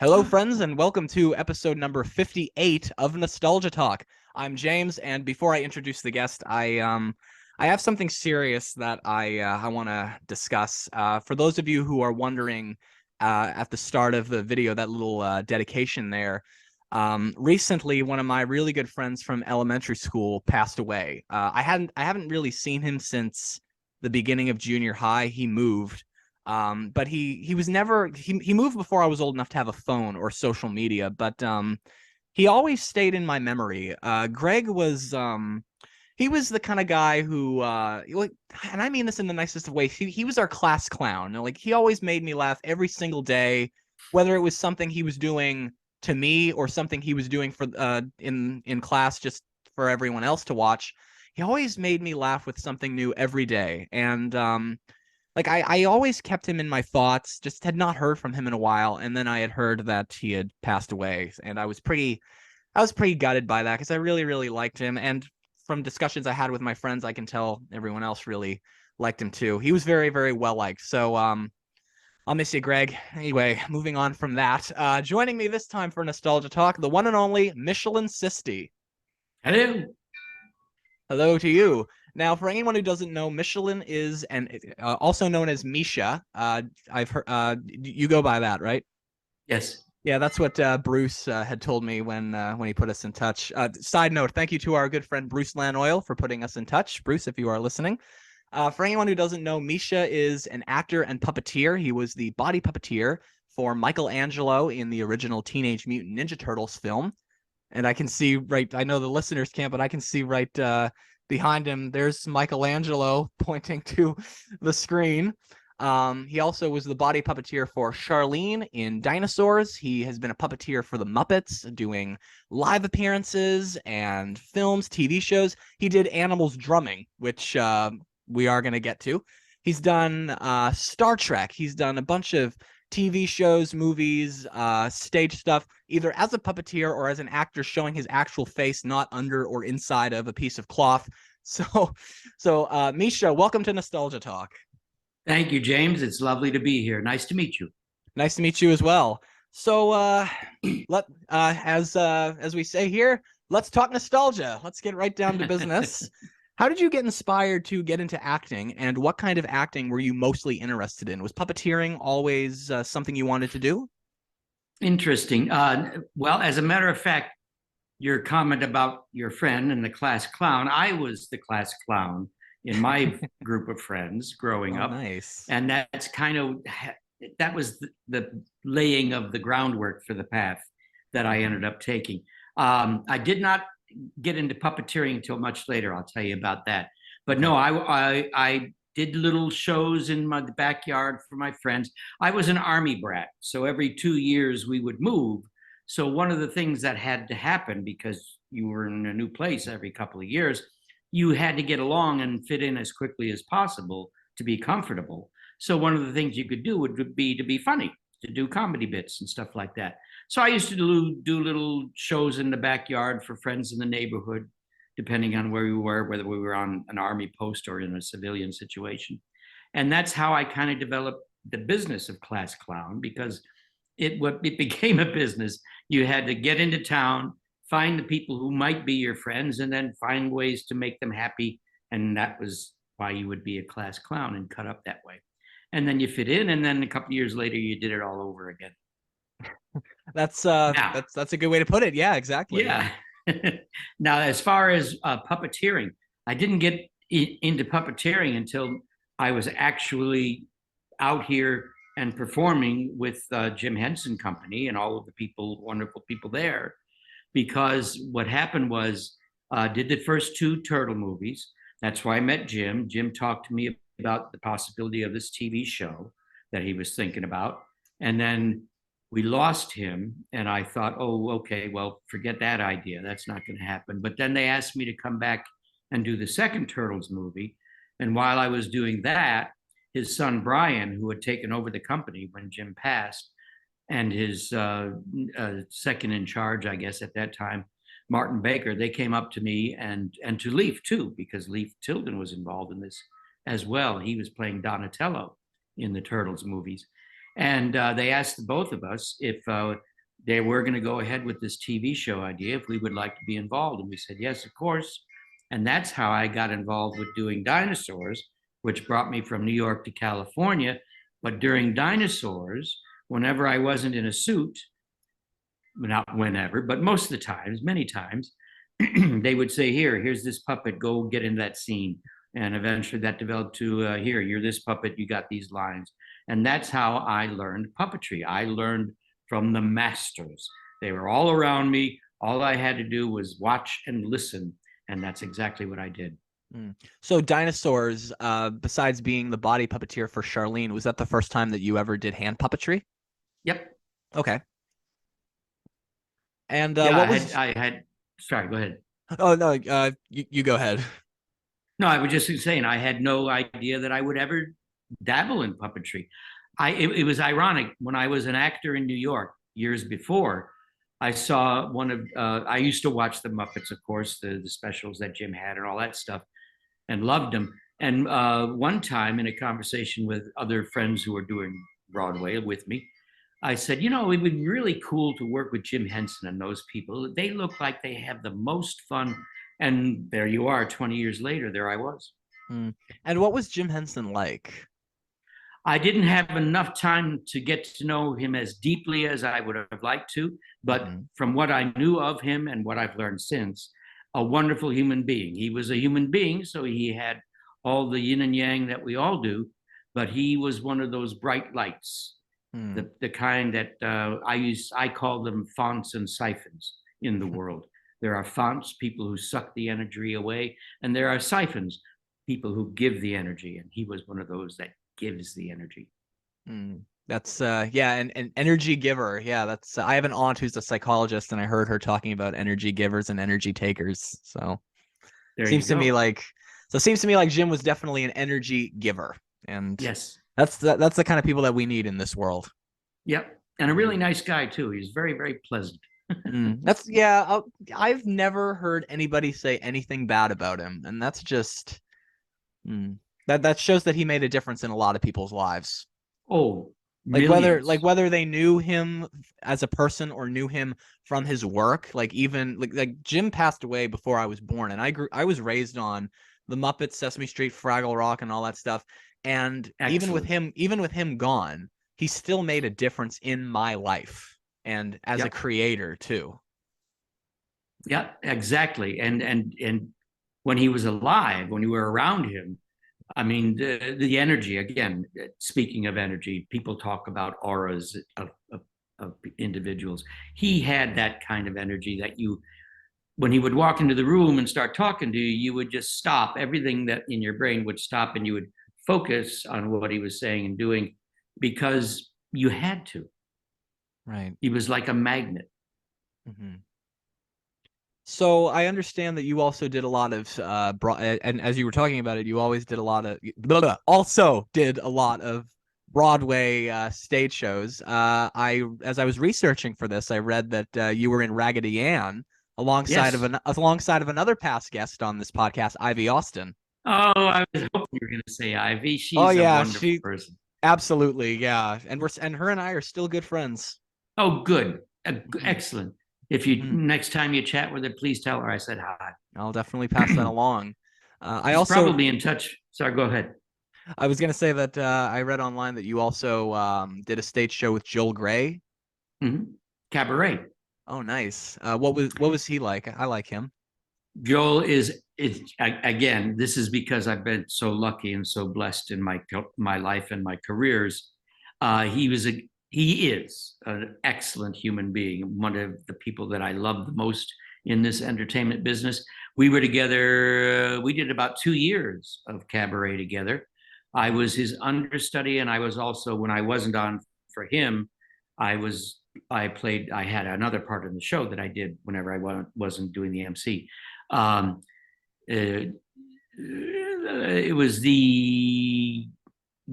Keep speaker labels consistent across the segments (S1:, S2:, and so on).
S1: Hello, friends, and welcome to episode number 58 of Nostalgia Talk. I'm James, and before I introduce the guest, I have something serious that I want to discuss. For those of you who are wondering, at the start of the video, that little dedication there, recently one of my really good friends from elementary school passed away. I haven't really seen him since the beginning of junior high. He moved. But he was never he moved before I was old enough to have a phone or social media, but he always stayed in my memory. Greg was he was the kind of guy who like, and I mean this in the nicest of ways, he was our class clown. Like, he always made me laugh every single day, whether it was something he was doing to me or something he was doing for in class just for everyone else to watch. He always made me laugh with something new every day. And like, I always kept him in my thoughts, just had not heard from him in a while, and then I had heard that he had passed away, and I was pretty gutted by that because I really, really liked him. And from discussions I had with my friends, I can tell everyone else really liked him too. He was very, very well liked. So I'll miss you, Greg. Anyway, moving on from that. Joining me this time for Nostalgia Talk, the one and only Michelan Sisti.
S2: Hello.
S1: Hello to you. Now, for anyone who doesn't know, Michelin is also known as Misha. I've heard you go by that, right?
S2: Yes.
S1: Yeah, that's what Bruce had told me when he put us in touch. Side note: thank you to our good friend Bruce Lanoil for putting us in touch. Bruce, if you are listening. For anyone who doesn't know, Misha is an actor and puppeteer. He was the body puppeteer for Michelangelo in the original Teenage Mutant Ninja Turtles film. And I can see right, I know the listeners can't, but I can see right behind him, there's Michelangelo pointing to the screen. He also was the body puppeteer for Charlene in Dinosaurs. He has been a puppeteer for the Muppets, doing live appearances and films, TV shows. He did Animals Drumming, which we are going to get to. He's done Star Trek. He's done a bunch of TV shows, movies, stage stuff, either as a puppeteer or as an actor showing his actual face, not under or inside of a piece of cloth. So Misha, welcome to Nostalgia Talk.
S2: Thank you, James. It's lovely to be here. Nice to meet you.
S1: Nice to meet you as well. So as we say here, let's talk nostalgia. Let's get right down to business. How did you get inspired to get into acting, and what kind of acting were you mostly interested in? Was puppeteering always something you wanted to do?
S2: Interesting. Well, as a matter of fact, your comment about your friend and the class clown, I was the class clown in my group of friends growing up.
S1: Nice.
S2: And that's kind of, that was the laying of the groundwork for the path that I ended up taking. I did not get into puppeteering until much later. I'll tell you about that. But no, I did little shows in my backyard for my friends. I was an army brat, so every 2 years we would move. So one of the things that had to happen, because you were in a new place every couple of years, you had to get along and fit in as quickly as possible to be comfortable. So one of the things you could do would be to be funny, to do comedy bits and stuff like that. So I used to do little shows in the backyard for friends in the neighborhood, depending on where we were, whether we were on an army post or in a civilian situation. And that's how I kind of developed the business of class clown, because it became a business. You had to get into town, find the people who might be your friends, and then find ways to make them happy. And that was why you would be a class clown and cut up that way. And then you fit in, and then a couple of years later, you did it all over again.
S1: That's a good way to put it. Yeah, exactly.
S2: Yeah. Now, as far as puppeteering, I didn't get into puppeteering until I was actually out here and performing with Jim Henson Company and all of the people, wonderful people there. Because what happened was, did the first 2 turtle movies. That's why I met Jim. Jim talked to me about the possibility of this TV show that he was thinking about. And then we lost him, and I thought, oh, okay, well, forget that idea. That's not going to happen. But then they asked me to come back and do the second Turtles movie. And while I was doing that, his son, Brian, who had taken over the company when Jim passed, and his second in charge, I guess, at that time, Martin Baker, they came up to me and to Leif, too, because Leif Tilden was involved in this as well. He was playing Donatello in the Turtles movies. And they asked both of us if they were going to go ahead with this TV show idea if we would like to be involved. And we said, yes, of course. And that's how I got involved with doing Dinosaurs, which brought me from New York to California. But during Dinosaurs, whenever I wasn't in a suit, not whenever, but most of the times, many times, they would say, here's this puppet, go get in that scene. And eventually that developed to, here, you're this puppet, you got these lines. And that's how I learned puppetry. I learned from the masters. They were all around me. All I had to do was watch and listen. And that's exactly what I did.
S1: So Dinosaurs, besides being the body puppeteer for Charlene, was that the first time that you ever did hand puppetry?
S2: Yep.
S1: Okay. And
S2: yeah,
S1: what was...
S2: I had, sorry, go ahead.
S1: Oh, no, you go ahead.
S2: No, I was just saying I had no idea that I would ever dabble in puppetry. It was ironic when I was an actor in New York years before. I saw one of I used to watch the Muppets, of course, the specials that Jim had and all that stuff, and loved them. And one time in a conversation with other friends who were doing Broadway with me, I said, it would be really cool to work with Jim Henson and those people. They look like they have the most fun. And there you are, 20 years later, there I was.
S1: And what was Jim Henson like?
S2: I didn't have enough time to get to know him as deeply as I would have liked to, but from what I knew of him and what I've learned since, a wonderful human being. He was a human being, so he had all the yin and yang that we all do, but he was one of those bright lights, the kind that I call them fonts and siphons in the world. There are fonts, people who suck the energy away, and there are siphons, people who give the energy, and he was one of those that gives the energy.
S1: That's yeah, an energy giver. Yeah, that's I have an aunt who's a psychologist, and I heard her talking about energy givers and energy takers. So
S2: there
S1: seems to me like Jim was definitely an energy giver, and
S2: yes,
S1: that's the kind of people that we need in this world.
S2: Yep, and a really nice guy too. He's very, very pleasant.
S1: That's I've never heard anybody say anything bad about him, and that's just that shows that he made a difference in a lot of people's lives.
S2: Oh,
S1: like
S2: millions.
S1: whether they knew him as a person or knew him from his work. Like even like Jim passed away before I was born, and I was raised on the Muppets, Sesame Street, Fraggle Rock, and all that stuff. And
S2: Excellent.
S1: even with him gone, he still made a difference in my life and as a creator too.
S2: Yeah, exactly. And when he was alive, when you were around him, I mean, the energy, again, speaking of energy, people talk about auras of individuals. He had that kind of energy that when he would walk into the room and start talking to you, you would just stop. Everything that in your brain would stop, and you would focus on what he was saying and doing because you had to.
S1: Right.
S2: He was like a magnet.
S1: So I understand that you also did a lot of and as you were talking about it, you always did a lot of also did a lot of Broadway stage shows. As I was researching for this, I read that you were in Raggedy Ann alongside of another past guest on this podcast, Ivy Austin.
S2: Oh, I was hoping you were going to say Ivy. She's a wonderful person.
S1: Absolutely, yeah. And her and I are still good friends.
S2: Oh, good. Excellent. If you next time you chat with her, please tell her I said hi.
S1: I'll definitely pass that along.
S2: She's also probably in touch. Sorry, go ahead.
S1: I was going to say that I read online that you also did a stage show with Joel Grey.
S2: Cabaret.
S1: Oh, nice. What was he like? I like him.
S2: Joel is again. This is because I've been so lucky and so blessed in my life and my careers. He is an excellent human being, one of the people that I love the most in this entertainment business. We were together, we did about 2 years of Cabaret together. I was his understudy, and I was also, when I wasn't on for him, I had another part in the show that I did whenever I wasn't doing the MC. It was the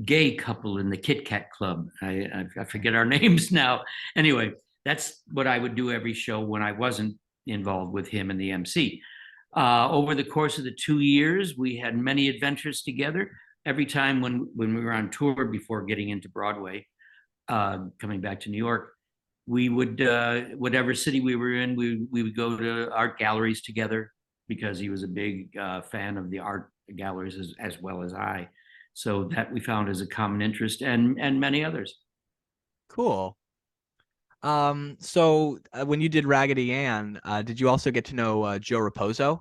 S2: gay couple in the Kit Kat Club. I forget our names now. Anyway, that's what I would do every show when I wasn't involved with him and the MC. Over the course of the 2 years, we had many adventures together. Every time when we were on tour before getting into Broadway, coming back to New York, we would whatever city we were in, we would go to art galleries together because he was a big fan of the art galleries as well as I. So that we found as a common interest, and many others.
S1: Cool. So when you did Raggedy Ann, did you also get to know Joe Raposo?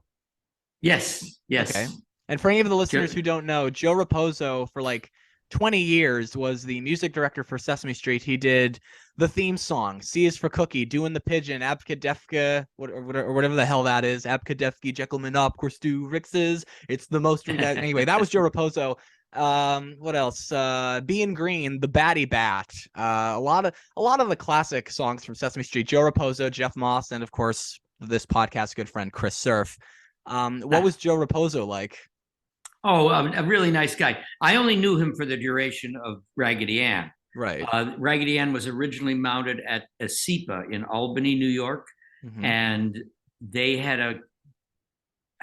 S2: Yes,
S1: Okay.
S2: yes.
S1: And for any of the listeners
S2: Joe,
S1: who don't know, Joe Raposo for like 20 years was the music director for Sesame Street. He did the theme song, C is for Cookie, Doing the Pigeon, Abkadefka, or whatever the hell that is, Abkadefki, Jekyllman up, Stu Rixes. It's the most anyway, that was Joe Raposo. What else? Being Green, The Batty Bat. A lot of the classic songs from Sesame Street. Joe Raposo, Jeff Moss, and of course this podcast good friend Chris Surf. What was Joe Raposo like?
S2: oh, a really nice guy. I only knew him for the duration of Raggedy Ann.
S1: Right.
S2: Raggedy Ann was originally mounted at a SEPA in Albany, New York, and they had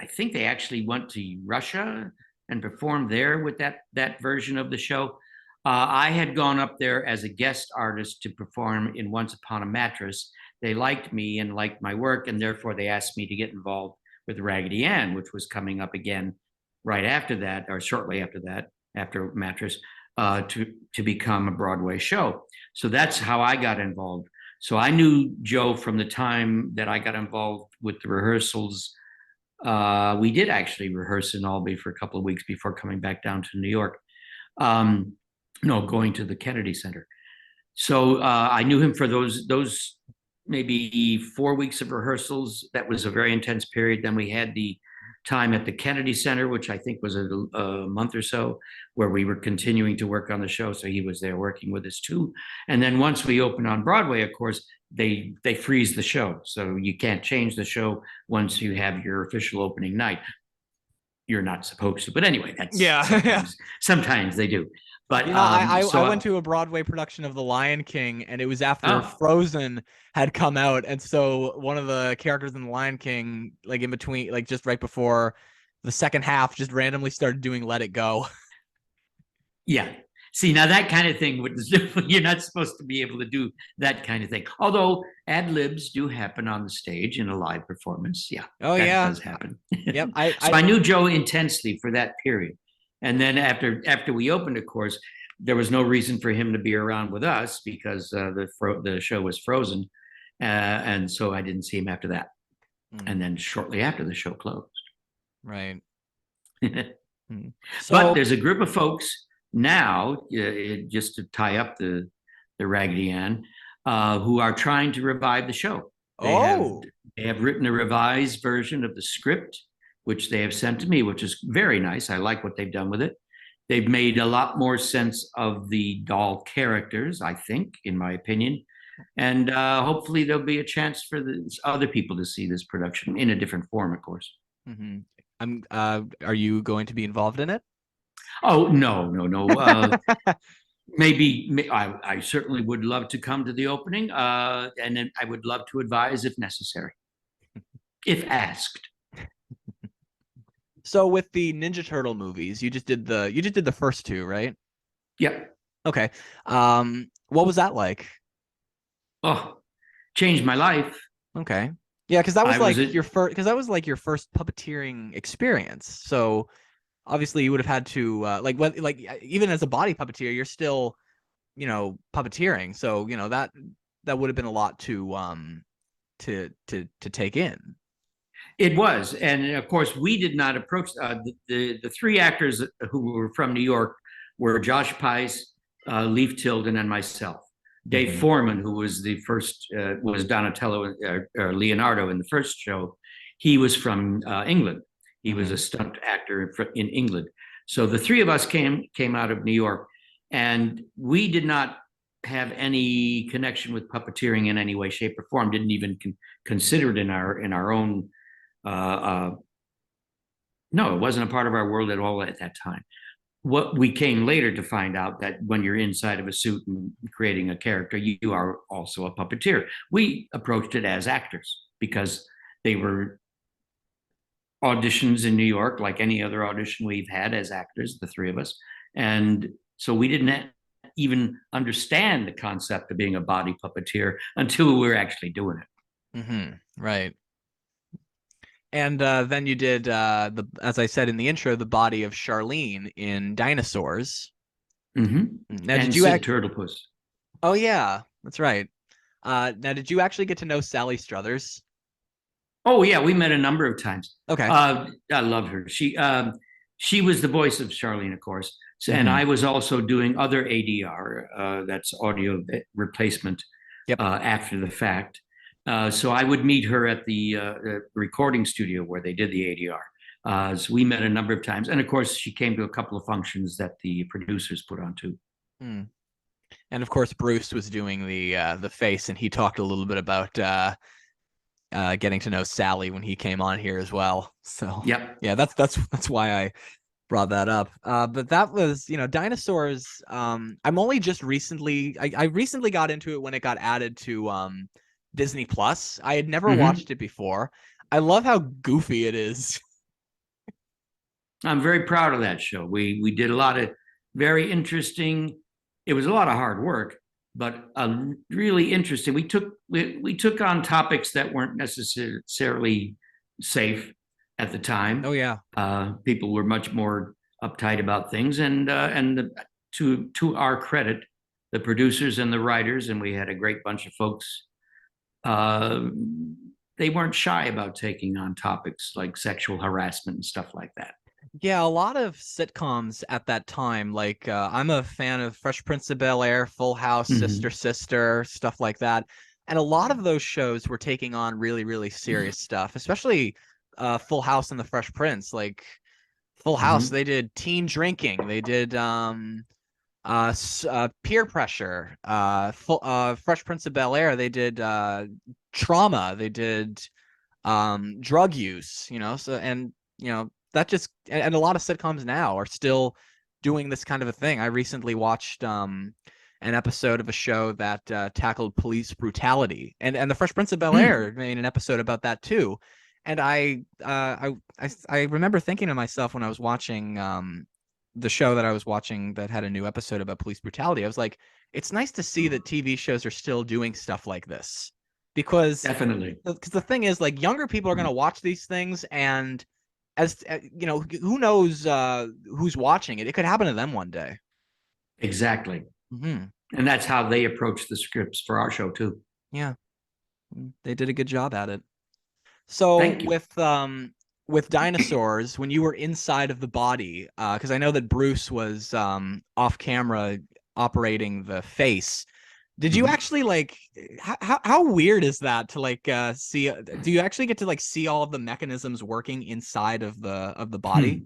S2: I think they actually went to Russia and performed there with that version of the show. I had gone up there as a guest artist to perform in Once Upon a Mattress. They liked me and liked my work, and therefore they asked me to get involved with Raggedy Ann, which was coming up again right after that, or shortly after that, after Mattress, to become a Broadway show. So that's how I got involved. So I knew Joe from the time that I got involved with the rehearsals. We did actually rehearse in Albany for a couple of weeks before coming back down to New York. No, going to the Kennedy Center. So I knew him for those maybe 4 weeks of rehearsals. That was a very intense period. Then we had the time at the Kennedy Center, which I think was a month or so, where we were continuing to work on the show. So he was there working with us too. And then once we opened on Broadway, of course, they freeze the show. So you can't change the show once you have your official opening night. You're not supposed to, but anyway, that's sometimes they do. But
S1: I went to a Broadway production of The Lion King, and it was after Frozen had come out, and so one of the characters in The Lion King, like in between, like just right before the second half, just randomly started doing "Let It Go."
S2: Yeah. See, now that kind of thing you're not supposed to be able to do that kind of thing. Although ad libs do happen on the stage in a live performance. Yeah.
S1: Oh,
S2: that
S1: yeah.
S2: does happen.
S1: Yep.
S2: So I knew Joe intensely for that period. And then after we opened, of course, there was no reason for him to be around with us because the show was frozen. And so I didn't see him after that. And then shortly after, the show closed.
S1: Right.
S2: But there's a group of folks now, just to tie up the Raggedy Ann, who are trying to revive the show. They have written a revised version of the script, which they have sent to me, which is very nice. I like what they've done with it. They've made a lot more sense of the doll characters, I think, in my opinion. And hopefully there'll be a chance for other people to see this production in a different form, of course.
S1: Are you going to be involved in it?
S2: Oh, no. Maybe I certainly would love to come to the opening, and then I would love to advise if necessary, if asked.
S1: So with the Ninja Turtle movies, you just did the first two, right?
S2: Yep.
S1: Okay. What was that like?
S2: Oh, changed my life.
S1: Okay. Yeah, because that was like your first puppeteering experience. So obviously you would have had to even as a body puppeteer, you're still, puppeteering. So, that would have been a lot to take in.
S2: It was. And of course, we did not approach the three actors who were from New York were Josh Pais, Leif Tilden, and myself. Dave Foreman, who was the first, was Donatello or Leonardo in the first show. He was from England. He was a stunt actor in England. So the three of us came out of New York, and we did not have any connection with puppeteering in any way, shape, or form. Didn't even consider it in our own. No, it wasn't a part of our world at all at that time. What we came later to find out that when you're inside of a suit and creating a character, you are also a puppeteer. We approached it as actors because they were auditions in New York, like any other audition we've had as actors, the three of us. And so we didn't even understand the concept of being a body puppeteer until we were actually doing it.
S1: Right. And then you did as I said in the intro, the body of Charlene in Dinosaurs. Now,
S2: And
S1: did you
S2: Sid Turtlepuss.
S1: Oh yeah, that's right. Now, did you actually get to know Sally Struthers?
S2: Oh yeah, we met a number of times.
S1: Okay.
S2: I love her. She was the voice of Charlene, of course, and I was also doing other ADR, that's audio replacement, after the fact. So I would meet her at the recording studio where they did the ADR. So we met a number of times, and of course, she came to a couple of functions that the producers put on too.
S1: And of course, Bruce was doing the face, and he talked a little bit about getting to know Sally when he came on here as well. So yeah, that's why I brought that up. But that was, Dinosaurs. I'm only just recently, I recently got into it when it got added to Disney Plus. I had never watched it before. I love how goofy it is.
S2: I'm very proud of that show. We did a lot of very interesting. It was a lot of hard work, but really interesting. We took on topics that weren't necessarily safe at the time.
S1: Oh yeah,
S2: people were much more uptight about things, and to our credit, the producers and the writers, and we had a great bunch of folks. They weren't shy about taking on topics like sexual harassment and stuff like that.
S1: Yeah, a lot of sitcoms at that time, like I'm a fan of Fresh Prince of Bel-Air, Full House, Sister Sister, stuff like that. And a lot of those shows were taking on really, really serious stuff, especially Full House and the Fresh Prince. Like Full House, they did teen drinking, they did peer pressure. Fresh Prince of Bel-Air, they did trauma, they did drug use, so that just, and a lot of sitcoms now are still doing this kind of a thing. I recently watched an episode of a show that tackled police brutality, and the Fresh Prince of Bel-Air made an episode about that too. And I remember thinking to myself when I was watching the show that I was watching that had a new episode about police brutality, I was like, it's nice to see that TV shows are still doing stuff like this, because
S2: definitely,
S1: because the thing is, like, younger people are going to watch these things, and as who knows who's watching it? It could happen to them one day.
S2: Exactly. And that's how they approach the scripts for our show too.
S1: Yeah, they did a good job at it. So with Dinosaurs, when you were inside of the body, because I know that Bruce was off camera operating the face. Did you actually, like, how weird is that to, like, see? Do you actually get to, like, see all of the mechanisms working inside of the body?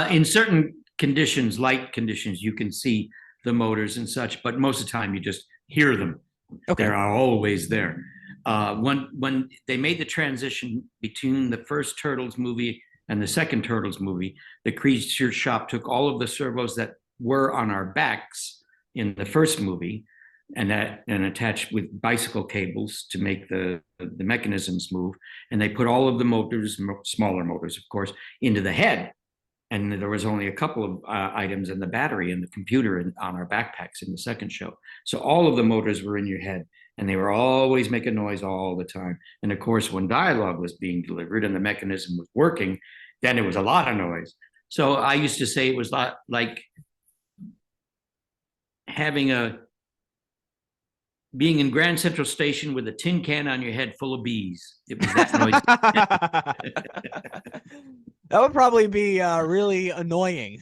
S2: In certain conditions, light conditions, you can see the motors and such, but most of the time you just hear them. Okay. They're always there. When they made the transition between the first Turtles movie and the second Turtles movie, the Creature Shop took all of the servos that were on our backs in the first movie and attached with bicycle cables to make the mechanisms move. And they put all of the motors, smaller motors, of course, into the head. And there was only a couple of items in the battery and the computer on our backpacks in the second show. So all of the motors were in your head, and they were always making noise all the time. And of course, when dialogue was being delivered and the mechanism was working, then it was a lot of noise. So I used to say it was like being in Grand Central Station with a tin can on your head full of bees. It was that noise.
S1: That would probably be really annoying.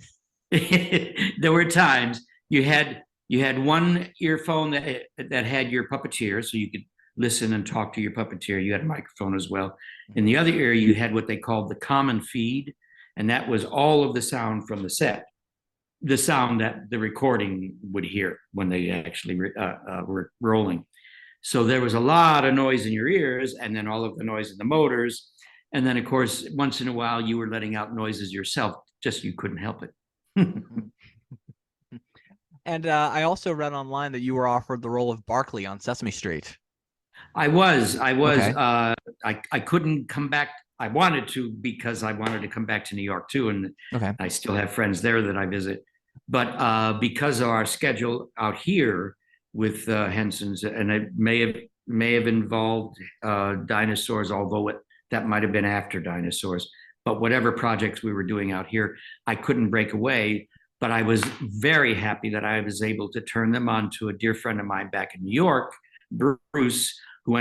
S2: There were times you had one earphone that had your puppeteer, so you could listen and talk to your puppeteer. You had a microphone as well. In the other ear, you had what they called the common feed, and that was all of the sound from the set, the sound that the recording would hear when they actually were rolling. So there was a lot of noise in your ears, and then all of the noise in the motors. And then, of course, once in a while, you were letting out noises yourself, just you couldn't help it.
S1: And I also read online that you were offered the role of Barkley on Sesame Street.
S2: I was.
S1: Okay.
S2: I couldn't come back. I wanted to, because I wanted to come back to New York too, and I still have friends there that I visit. But because of our schedule out here with Henson's, and it may have involved Dinosaurs, although that might have been after Dinosaurs. But whatever projects we were doing out here, I couldn't break away. But I was very happy that I was able to turn them on to a dear friend of mine back in New York, Bruce, who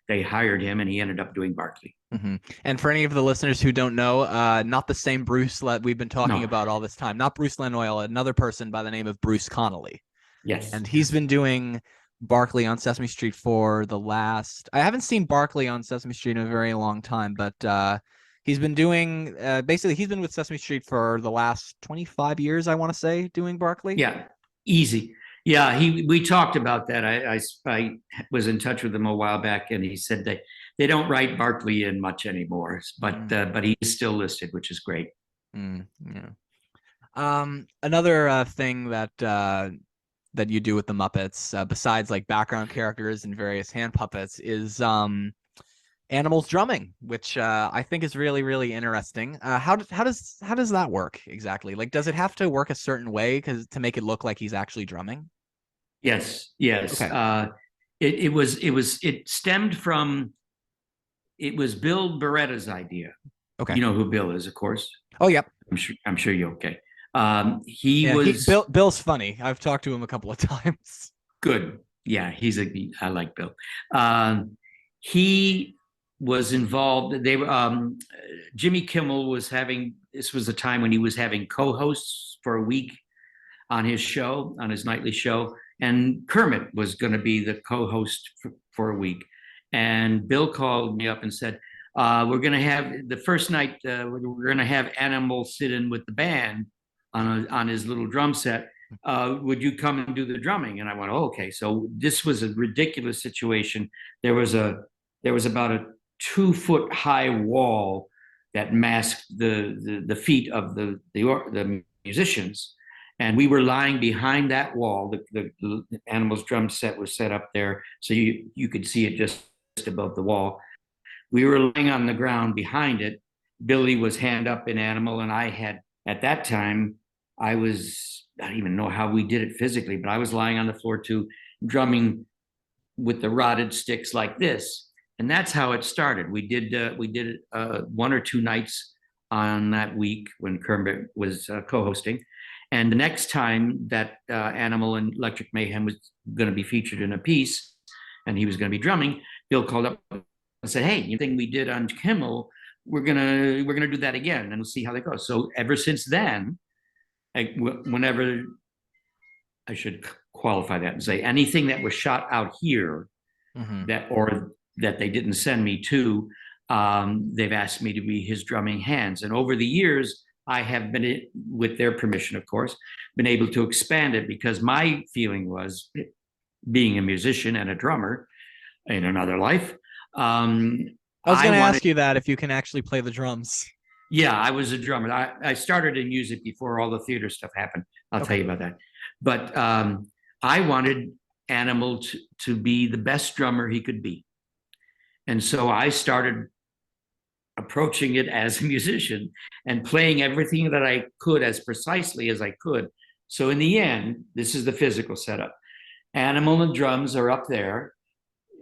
S2: they hired him and he ended up doing Barkley.
S1: Mm-hmm. And for any of the listeners who don't know, not the same Bruce we've been talking about all this time, not Bruce Lanoil, another person by the name of Bruce Connolly.
S2: Yes.
S1: And he's been doing Barkley on Sesame Street for I haven't seen Barkley on Sesame Street in a very long time, but he's been doing, basically he's been with Sesame Street for the last 25 years, I want to say, doing Barkley.
S2: Yeah, easy. Yeah, we talked about that. I was in touch with him a while back, and he said they don't write Barkley in much anymore, but he's still listed, which is great.
S1: Yeah. Another thing that you do with the Muppets, besides like background characters and various hand puppets, is animals drumming, which I think is really, really interesting. How does that work exactly? Like, does it have to work a certain way to make it look like he's actually drumming?
S2: Yes.
S1: Okay.
S2: It stemmed from, it was Bill Beretta's idea.
S1: Okay.
S2: You know who Bill is, of course.
S1: Oh, yep.
S2: I'm sure you're okay.
S1: Bill's funny. I've talked to him a couple of times.
S2: Good. Yeah, I like Bill. He was involved. Jimmy Kimmel this was a time when he was having co-hosts for a week on his nightly show. And Kermit was going to be the co-host for a week. And Bill called me up and said, we're going to have the first night, we're going to have Animal sit in with the band on his little drum set. Would you come and do the drumming? And I went, oh, okay. So this was a ridiculous situation. There was about a 2-foot high wall that masked the feet of the musicians. And we were lying behind that wall. The Animals drum set was set up there, so you could see it just above the wall. We were lying on the ground behind it. Billy was hand up in Animal, and I had, at that time, I don't even know how we did it physically, but I was lying on the floor too, drumming with the rotted sticks like this. And that's how it started. We did it 1 or 2 nights on that week when Kermit was co-hosting. And the next time that Animal and Electric Mayhem was going to be featured in a piece, and he was going to be drumming, Bill called up and said, "Hey, you think we did on Kimmel? We're gonna do that again, and we'll see how that goes." So ever since then, whenever, I should qualify that and say, anything that was shot out here, that they didn't send me to, they've asked me to be his drumming hands. And over the years, I have been, with their permission, of course, been able to expand it, because my feeling was, being a musician and a drummer in another life. I
S1: was going to ask you that, if you can actually play the drums.
S2: Yeah, I was a drummer. I started in music before all the theater stuff happened. I'll tell you about that. But I wanted Animal to be the best drummer he could be. And so I started approaching it as a musician and playing everything that I could as precisely as I could. So in the end, this is the physical setup. Animal and drums are up there.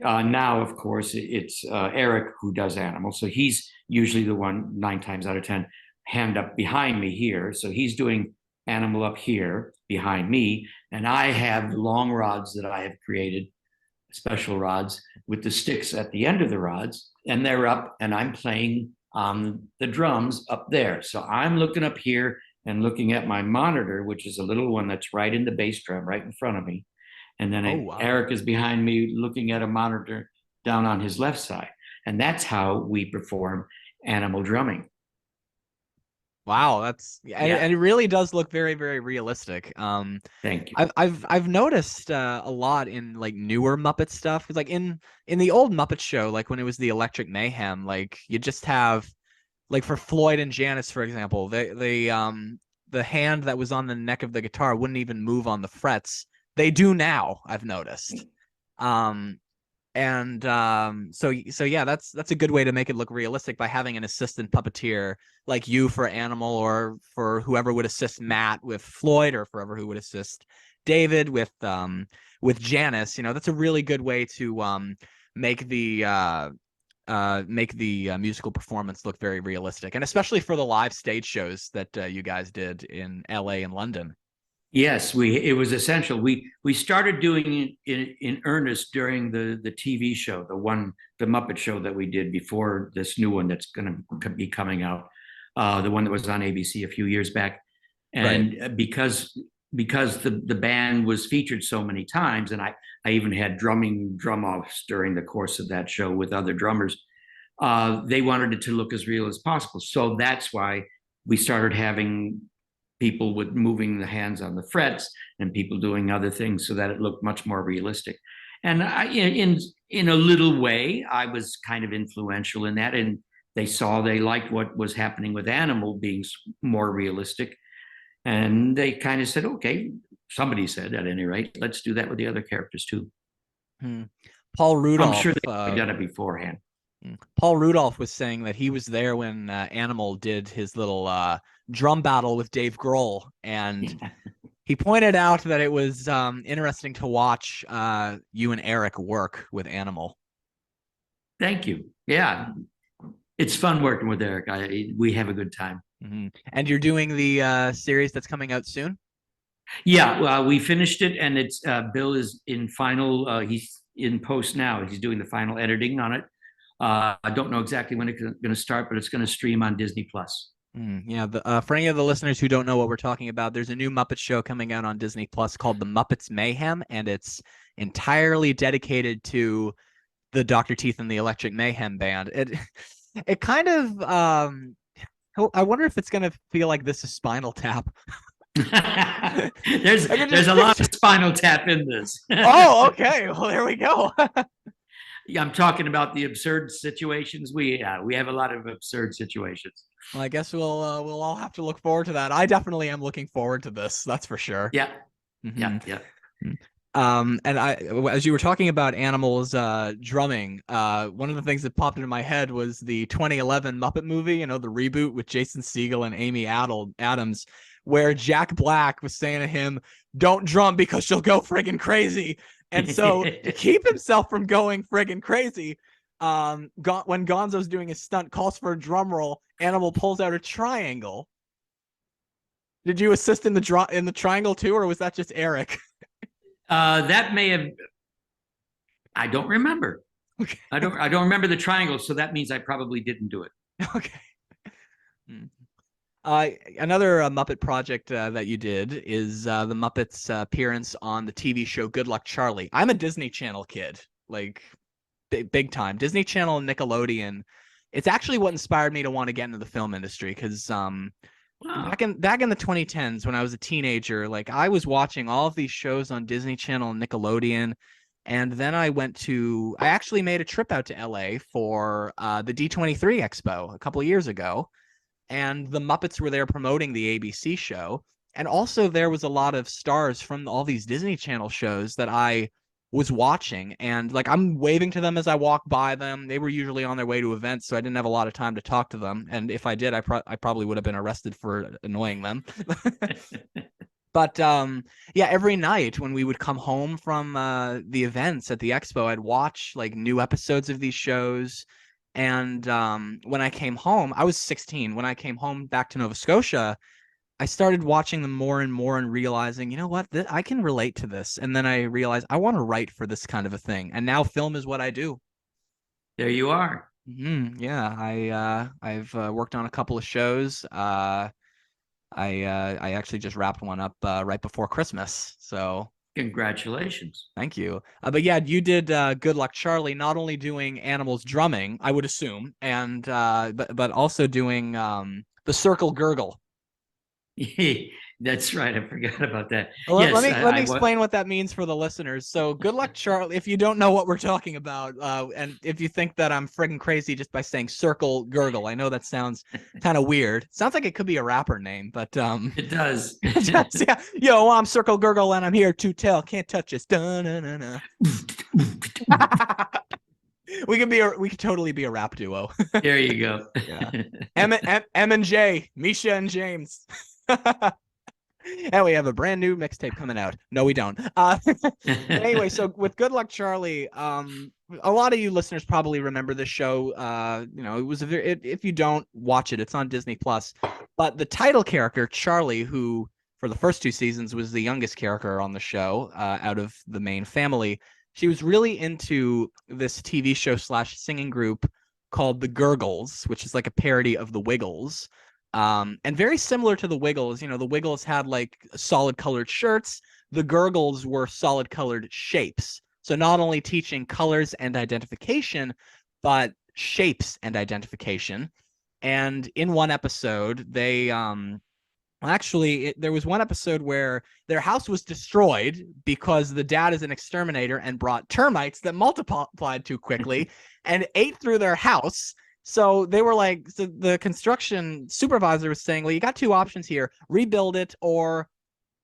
S2: Now, of course, it's Eric who does Animal. So he's usually the one 9 times out of 10 hand up behind me here. So he's doing Animal up here behind me. And I have long rods that I have created, special rods with the sticks at the end of the rods, and they're up, and I'm playing on the drums up there. So I'm looking up here and looking at my monitor, which is a little one that's right in the bass drum, right in front of me. And then Eric is behind me looking at a monitor down on his left side. And that's how we perform Animal drumming.
S1: Wow, and it really does look very, very realistic.
S2: Thank you.
S1: I've noticed a lot in like newer Muppet stuff, because like in the old Muppet Show, like when it was the Electric Mayhem, like you just have, like for Floyd and Janice, for example, the hand that was on the neck of the guitar wouldn't even move on the frets. They do now, I've noticed. And so yeah, that's a good way to make it look realistic by having an assistant puppeteer like you for Animal, or for whoever would assist Matt with Floyd, or forever who would assist David with Janice. That's a really good way to make the musical performance look very realistic, and especially for the live stage shows that you guys did in LA and London.
S2: Yes, it was essential. We started doing it in earnest during the TV show, the Muppet show that we did before this new one that's going to be coming out, the one that was on ABC a few years back. And right. because the band was featured so many times, and I even had drum offs during the course of that show with other drummers, they wanted it to look as real as possible. So that's why we started having people with moving the hands on the frets and people doing other things so that it looked much more realistic. And in a little way, I was kind of influential in that. And they liked what was happening with Animal being more realistic. And they kind of said, okay, somebody said at any rate, let's do that with the other characters too.
S1: Paul Rudolph.
S2: I'm sure they've done it beforehand.
S1: Paul Rudolph was saying that he was there when Animal did his little drum battle with Dave Grohl, and he pointed out that it was interesting to watch you and Eric work with Animal.
S2: Thank you. Yeah, it's fun working with Eric. We have a good time.
S1: Mm-hmm. And you're doing the series that's coming out soon?
S2: Yeah, well, we finished it, and it's Bill is in final. He's in post now. He's doing the final editing on it. I don't know exactly when it's going to start, but it's going to stream on Disney Plus.
S1: Yeah, for any of the listeners who don't know what we're talking about, there's a new Muppet show coming out on Disney Plus called The Muppets Mayhem, and it's entirely dedicated to the Dr. Teeth and the Electric Mayhem Band. It kind of I wonder if it's going to feel like this is Spinal Tap.
S2: there's a lot of Spinal Tap in this.
S1: Oh, okay. Well, there we go.
S2: Yeah, I'm talking about the absurd situations. We have a lot of absurd situations.
S1: Well, I guess we'll all have to look forward to that. I definitely am looking forward to this. That's for sure.
S2: Yeah.
S1: Mm-hmm.
S2: Yeah.
S1: And as you were talking about Animals drumming, one of the things that popped into my head was the 2011 Muppet movie, the reboot with Jason Segel and Amy Adams, where Jack Black was saying to him, "Don't drum because you'll go friggin' crazy." And so to keep himself from going friggin' crazy, when Gonzo's doing his stunt, calls for a drum roll, Animal pulls out a triangle. Did you assist in the triangle too, or was that just Eric?
S2: That may have. I don't remember.
S1: Okay.
S2: I don't remember the triangle, so that means I probably didn't do it.
S1: Okay. Another Muppet project that you did is the Muppets' appearance on the TV show Good Luck Charlie. I'm a Disney Channel kid, like big time. Disney Channel and Nickelodeon. It's actually what inspired me to want to get into the film industry, because back in the 2010s when I was a teenager, like I was watching all of these shows on Disney Channel and Nickelodeon. And then I actually made a trip out to LA for the D23 Expo a couple of years ago. And the Muppets were there promoting the ABC show. And also there was a lot of stars from all these Disney Channel shows that I was watching. And like, I'm waving to them as I walk by them. They were usually on their way to events, so I didn't have a lot of time to talk to them. And if I did, I probably would have been arrested for annoying them. But yeah, every night when we would come home from the events at the expo, I'd watch like new episodes of these shows. And when I came home, I was 16. When I came home back to Nova Scotia, I started watching them more and more and realizing, you know what, I can relate to this. And then I realized I want to write for this kind of a thing. And now film is what I do.
S2: There you are.
S1: Mm-hmm. Yeah, I've worked on a couple of shows. I actually just wrapped one up right before Christmas. So
S2: congratulations.
S1: Thank you. But yeah, you did Good Luck Charlie, not only doing Animals drumming, I would assume, and but also doing the circle gurgle.
S2: That's right. I forgot about that.
S1: Well, yes, let me explain what that means for the listeners. So Good Luck Charlie, if you don't know what we're talking about, and if you think that I'm friggin' crazy just by saying circle gurgle, I know that sounds kind of weird. Sounds like it could be a rapper name, but
S2: it does.
S1: It does, yeah. Yo, I'm Circle Gurgle and I'm here to tell, can't touch us. Dun-na-na-na. We could totally be a rap duo.
S2: There you go.
S1: Yeah. M and J, Misha and James. And we have a brand new mixtape coming out. No, we don't. But anyway, so with Good Luck Charlie, a lot of you listeners probably remember this show. It was if you don't watch it, it's on Disney Plus. But the title character, Charlie, who for the first two seasons was the youngest character on the show out of the main family, she was really into this TV show / singing group called the Gurgles, which is like a parody of the Wiggles. And very similar to the Wiggles, the Wiggles had like solid colored shirts. The Gurgles were solid colored shapes. So not only teaching colors and identification, but shapes and identification. And in one episode, they there was one episode where their house was destroyed because the dad is an exterminator and brought termites that multiplied too quickly and ate through their house. So they were like, so the construction supervisor was saying, well, you got two options here: rebuild it, or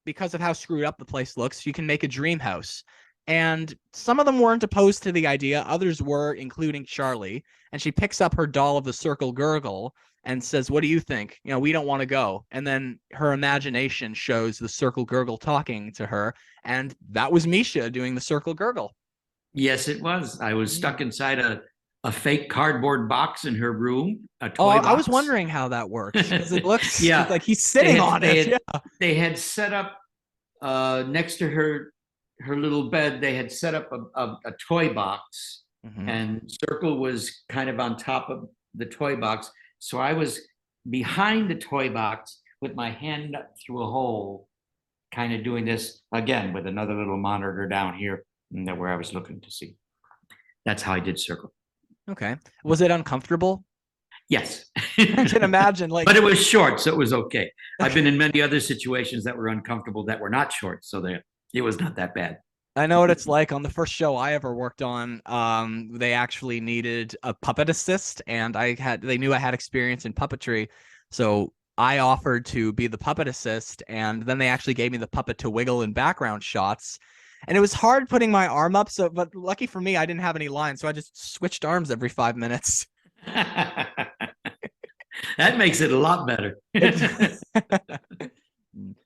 S1: because of how screwed up the place looks, you can make a dream house. And some of them weren't opposed to the idea. Others were, including Charlie. And she picks up her doll of the Circle Gurgle and says, what do you think? We don't want to go. And then her imagination shows the Circle Gurgle talking to her. And that was Misha doing the Circle Gurgle.
S2: Yes, it was. I was stuck inside a fake cardboard box in her room, a toy box.
S1: I was wondering how that works, because it looks like he's sitting on it.
S2: They had set up next to her little bed, they had set up a toy box, and Circle was kind of on top of the toy box. So I was behind the toy box with my hand up through a hole, kind of doing this again with another little monitor down here where I was looking to see. That's how I did Circle.
S1: Okay. Was it uncomfortable?
S2: Yes.
S1: I can imagine.
S2: But it was short, so it was okay. I've been in many other situations that were uncomfortable that were not short, so it was not that bad.
S1: I know what it's like. On the first show I ever worked on, they actually needed a puppet assist, and they knew I had experience in puppetry, so I offered to be the puppet assist, and then they actually gave me the puppet to wiggle in background shots. And it was hard putting my arm up, but lucky for me, I didn't have any lines, so I just switched arms every 5 minutes.
S2: That makes it a lot better.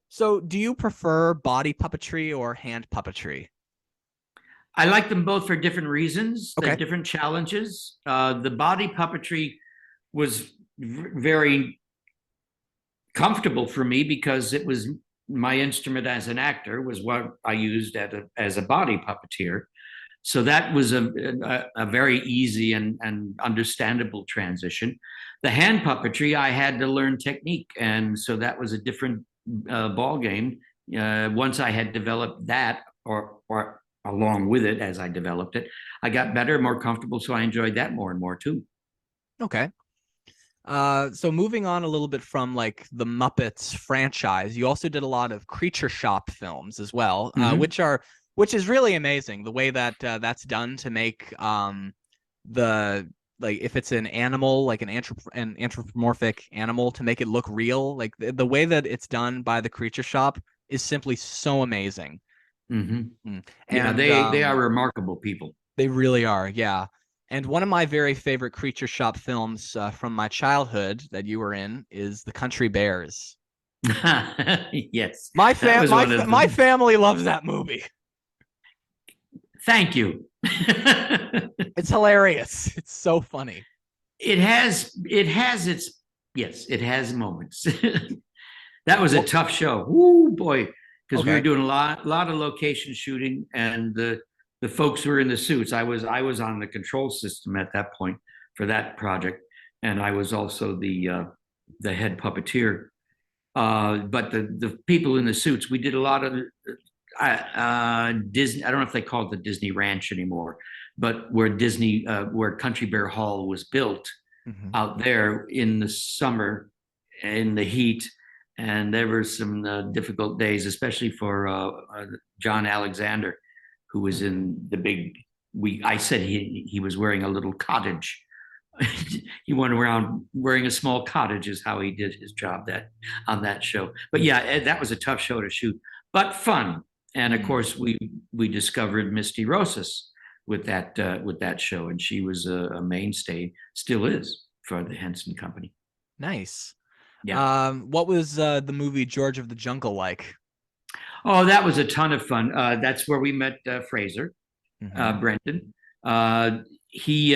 S1: So do you prefer body puppetry or hand puppetry?
S2: I like them both for different reasons.
S1: Okay.
S2: They're different challenges. The body puppetry was very comfortable for me because it was my instrument as an actor was what I used as a body puppeteer. So that was a very easy and understandable transition. The hand puppetry, I had to learn technique. And so that was a different ball game. Once I had developed that, or along with it as I developed it, I got better, more comfortable. So I enjoyed that more and more too.
S1: Okay. So moving on a little bit from like the Muppets franchise, you also did a lot of Creature Shop films as well, which is really amazing. The way that that's done to make if it's an animal, like an anthropomorphic animal, to make it look real, like the way that it's done by the Creature Shop is simply so amazing.
S2: And yeah, they are remarkable people.
S1: They really are. Yeah. And one of my very favorite Creature Shop films from my childhood that you were in is The Country Bears.
S2: Yes.
S1: My family loves that movie.
S2: Thank you.
S1: It's hilarious. It's so funny.
S2: It has moments. That was a tough show. Woo, boy. Because we were doing a lot of location shooting, and the folks who were in the suits. I was on the control system at that point for that project, and I was also the head puppeteer. But the people in the suits, we did a lot of Disney. I don't know if they call it the Disney Ranch anymore, but where Country Bear Hall was built out there in the summer in the heat. And there were some difficult days, especially for John Alexander, who was in the big. I said he was wearing a little cottage. He went around wearing a small cottage, is how he did his job on that show. But yeah, that was a tough show to shoot, but fun. And of course, we discovered Misty Rosas, with that show, and she was a mainstay, still is, for the Henson Company.
S1: Nice.
S2: Yeah.
S1: What was the movie George of the Jungle like?
S2: Oh, that was a ton of fun. That's where we met Fraser,
S1: Mhm.
S2: Brendan. Uh, he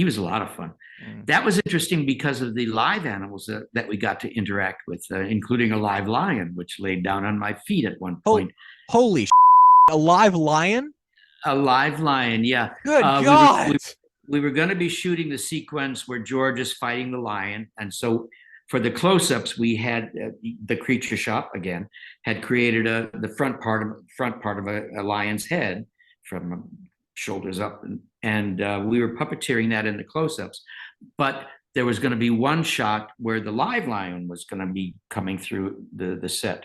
S2: was a lot of fun.
S1: Mm.
S2: That was interesting because of the live animals that we got to interact with, including a live lion, which laid down on my feet at one point.
S1: Holy a live lion?
S2: A live lion, yeah.
S1: Good
S2: We were
S1: God.
S2: we were going to be shooting the sequence where George is fighting the lion, and so for the close-ups, we had the creature shop again had created the front part of a lion's head from shoulders up, and we were puppeteering that in the close-ups, but there was going to be one shot where the live lion was going to be coming through the set.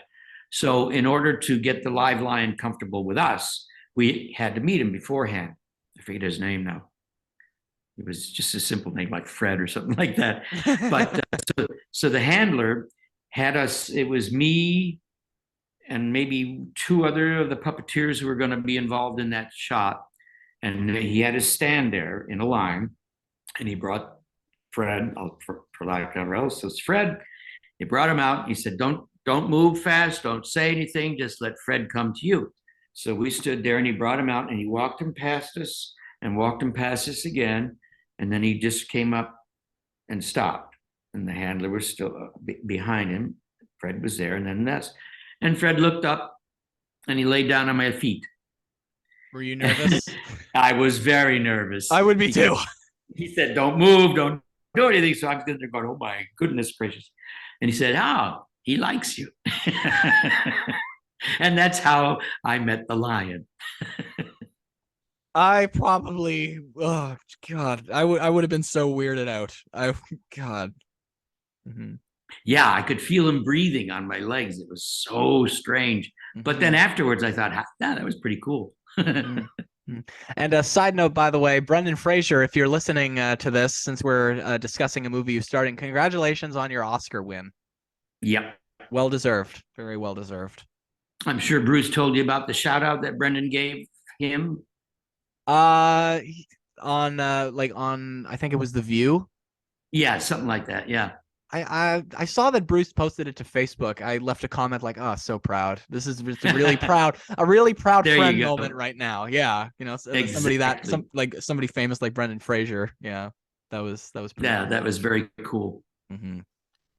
S2: So in order to get the live lion comfortable with us, we had to meet him beforehand. I forget his name now. It was just a simple name like Fred or something like that. But so the handler had us, it was me and maybe two other of the puppeteers who were going to be involved in that shot. And he had us stand there in a line, and he brought Fred, for lack of else, it's Fred. He brought him out. He said, don't move fast. Don't say anything. Just let Fred come to you. So we stood there, and he brought him out, and he walked him past us and walked him past us again. And then he just came up and stopped. And the handler was still behind him. Fred was there. And then and Fred looked up, and he laid down on my feet.
S1: Were you nervous?
S2: I was very nervous.
S1: I would be too.
S2: He said, don't move, don't do anything. So I'm sitting there going, oh my goodness gracious. And he said, oh, he likes you. And that's how I met the lion.
S1: I probably, oh God, I would have been so weirded out. God. Mm-hmm.
S2: Yeah, I could feel him breathing on my legs. It was so strange. But then afterwards, I thought, yeah, that was pretty cool.
S1: Mm-hmm. And a side note, by the way, Brendan Fraser, if you're listening to this, since we're discussing a movie you're starting, congratulations on your Oscar win.
S2: Yep.
S1: Well deserved. Very well deserved.
S2: I'm sure Bruce told you about the shout out that Brendan gave him.
S1: On I think it was The View.
S2: Yeah, something like that. Yeah.
S1: I saw that Bruce posted it to Facebook. I left a comment like, "Oh, so proud. This is just a really proud friend moment right now." Yeah, exactly. Somebody famous like Brendan Fraser. Yeah, that was pretty cool.
S2: That was very cool.
S1: Mm-hmm.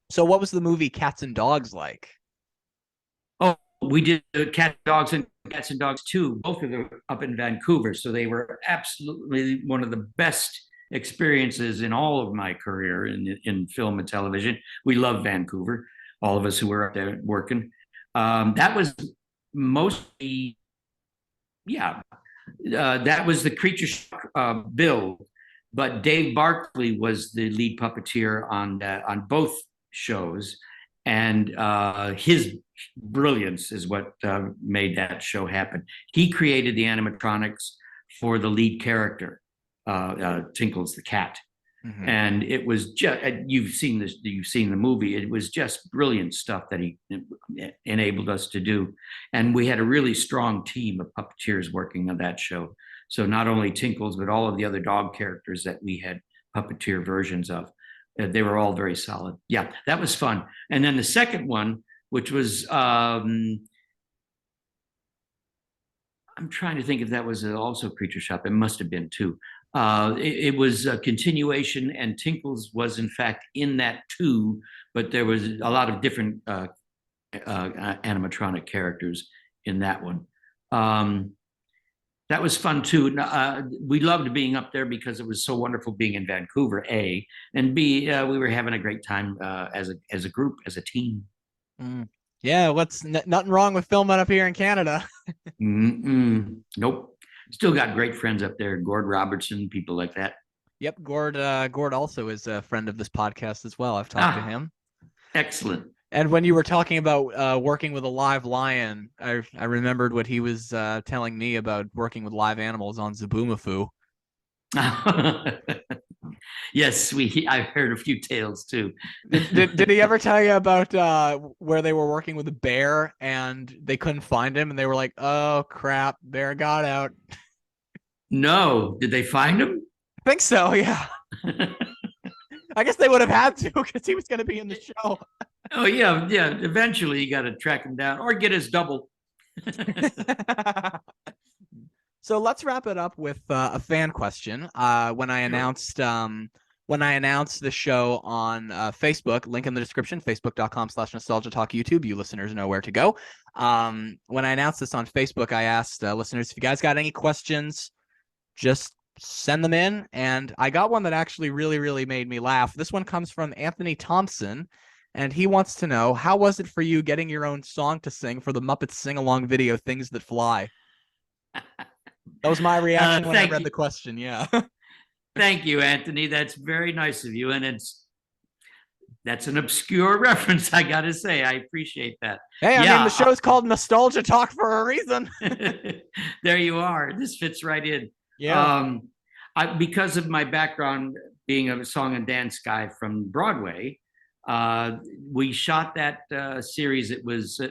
S1: So, what was the movie Cats and Dogs like?
S2: Oh, we did Cats and Dogs 2. Both of them up in Vancouver, so they were absolutely one of the best experiences in all of my career in film and television. We love Vancouver, all of us who were up there working. That was mostly, that was the creature build, but Dave Barkley was the lead puppeteer on both shows, and his brilliance is what made that show happen. He created the animatronics for the lead character, Tinkles the cat. Mm-hmm. And it was just, you've seen the movie. It was just brilliant stuff that he enabled us to do. And we had a really strong team of puppeteers working on that show. So not only Tinkles, but all of the other dog characters that we had puppeteer versions of. They were all very solid. Yeah, that was fun. And then the second one, which was, I'm trying to think if that was also Creature Shop. It must have been too. It was a continuation, and Tinkles was in fact in that too, but there was a lot of different animatronic characters in that one. That was fun too. We loved being up there because it was so wonderful being in Vancouver, A, and B, we were having a great time as a group, as a team.
S1: Mm. Yeah, nothing wrong with filming up here in Canada.
S2: Nope. Still got great friends up there, Gord Robertson, people like that.
S1: Yep, Gord also is a friend of this podcast as well. I've talked to him.
S2: Excellent.
S1: And when you were talking about working with a live lion, I remembered what he was telling me about working with live animals on Zaboomafoo.
S2: Yes, I've heard a few tales too.
S1: Did he ever tell you about where they were working with a bear and they couldn't find him and they were like, "Oh crap, bear got out"?
S2: No, did they find him?
S1: I think so, yeah. I guess they would have had to because he was going to be in the show.
S2: Oh yeah, yeah. Eventually, you got to track him down or get his double.
S1: So let's wrap it up with a fan question. When I announced the show on Facebook, link in the description, facebook.com/nostalgia talk YouTube. You listeners know where to go. When I announced this on Facebook, I asked listeners if you guys got any questions, just send them in. And I got one that actually really, really made me laugh. This one comes from Anthony Thompson, and he wants to know, how was it for you getting your own song to sing for the Muppets sing-along video, Things That Fly? That was my reaction when I read the question. Yeah.
S2: Thank you, Anthony. That's very nice of you. And that's an obscure reference, I got to say. I appreciate that.
S1: Hey, I mean, the show's called Nostalgia Talk for a reason.
S2: There you are. This fits right in.
S1: Yeah.
S2: Because of my background being a song and dance guy from Broadway, we shot that series. It was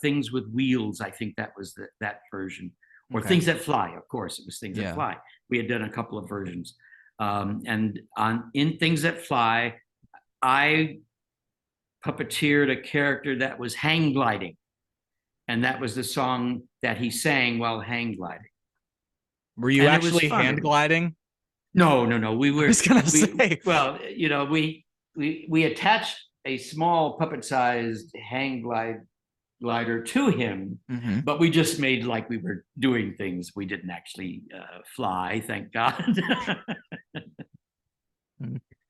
S2: Things with Wheels. I think that was that version. Or okay. Things That Fly, of course. It was Things That Fly. We had done a couple of versions. And in Things That Fly, I puppeteered a character that was hang gliding. And that was the song that he sang while hang gliding.
S1: Were you actually hand gliding?
S2: No. We were.
S1: I was going to say.
S2: Well, you know, we attached a small puppet-sized hang glider to him, but we just made like we were doing things. We didn't actually fly, thank God.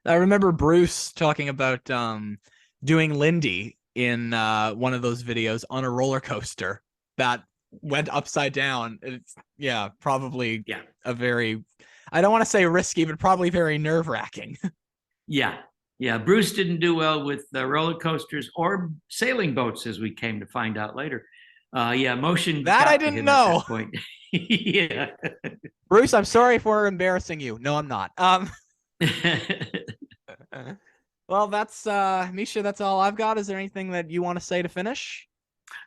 S1: I remember Bruce talking about doing Lindy in one of those videos on a roller coaster that went upside down. It's probably a very, I don't want to say risky, but probably very nerve-wracking. Yeah, Bruce didn't do well with roller coasters or sailing boats, as we came to find out later. Motion. That I didn't know.
S2: At that point. Yeah.
S1: Bruce, I'm sorry for embarrassing you. No, I'm not. Well, that's Misha, that's all I've got. Is there anything that you want to say to finish?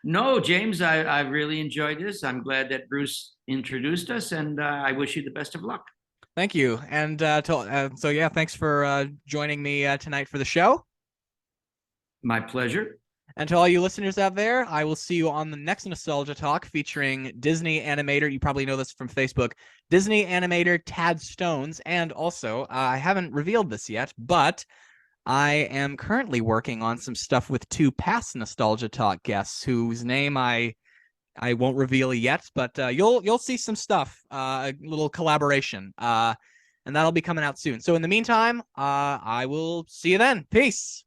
S2: No, James, I really enjoyed this. I'm glad that Bruce introduced us, and I wish you the best of luck.
S1: Thank you. And thanks for joining me tonight for the show.
S2: My pleasure.
S1: And to all you listeners out there, I will see you on the next Nostalgia Talk featuring Disney animator. You probably know this from Facebook. Disney animator Tad Stones. And also, I haven't revealed this yet, but I am currently working on some stuff with two past Nostalgia Talk guests whose name I won't reveal yet, but you'll see some stuff, a little collaboration, and that'll be coming out soon. So in the meantime, I will see you then. Peace.